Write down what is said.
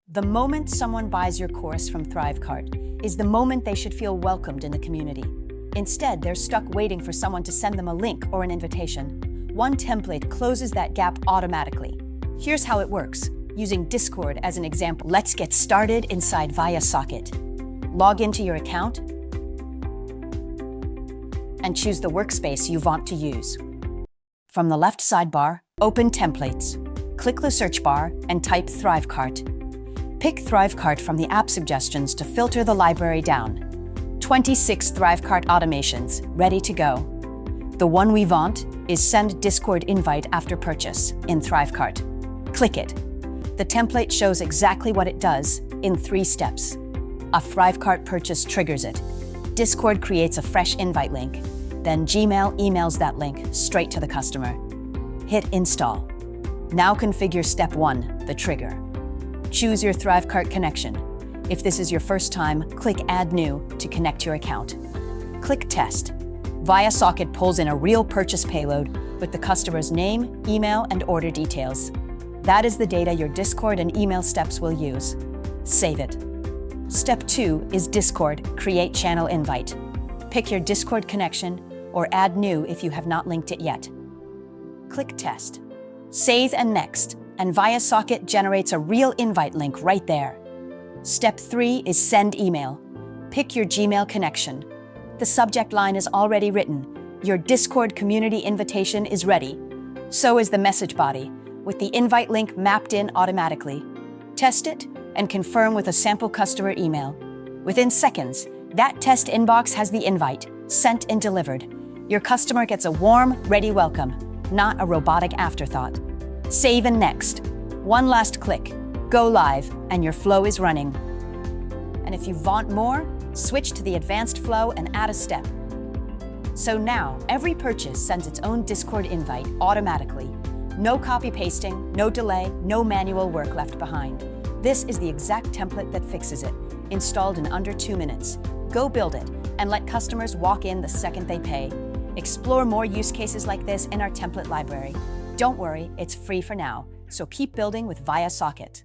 The moment someone buys your course from ThriveCart is the moment they should feel welcomed in the community. Instead, they're stuck waiting for someone to send them a link or an invitation. One template closes that gap automatically. Here's how it works. Using Discord as an example, let's get started inside viaSocket. Log into your account and choose the workspace you want to use. From the left sidebar, open Templates. Click the search bar and type ThriveCart. Pick ThriveCart from the app suggestions to filter the library down. 26 ThriveCart automations ready to go. The one we want is send Discord invite after purchase in ThriveCart. Click it. The template shows exactly what it does in 3 steps. A ThriveCart purchase triggers it. Discord creates a fresh invite link. Then Gmail emails that link straight to the customer. Hit install. Now configure step 1, the trigger. Choose your ThriveCart connection. If this is your first time, click Add New to connect your account. Click Test. viaSocket pulls in a real purchase payload with the customer's name, email, and order details. That is the data your Discord and email steps will use. Save it. Step 2 is Discord, create channel invite. Pick your Discord connection or add new if you have not linked it yet. Click Test. Save and Next, and viaSocket generates a real invite link right there. Step 3 is Send Email. Pick your Gmail connection. The subject line is already written. Your Discord community invitation is ready. So is the message body, with the invite link mapped in automatically. Test it and confirm with a sample customer email. Within seconds, that test inbox has the invite, sent and delivered. Your customer gets a warm, ready welcome, not a robotic afterthought. Save and Next. One last click, go live, and your flow is running. And if you want more, switch to the advanced flow and add a step. So now, every purchase sends its own Discord invite automatically. No copy pasting, no delay, no manual work left behind. This is the exact template that fixes it, installed in under 2 minutes. Go build it and let customers walk in the second they pay. Explore more use cases like this in our template library. Don't worry, it's free for now, so keep building with viaSocket.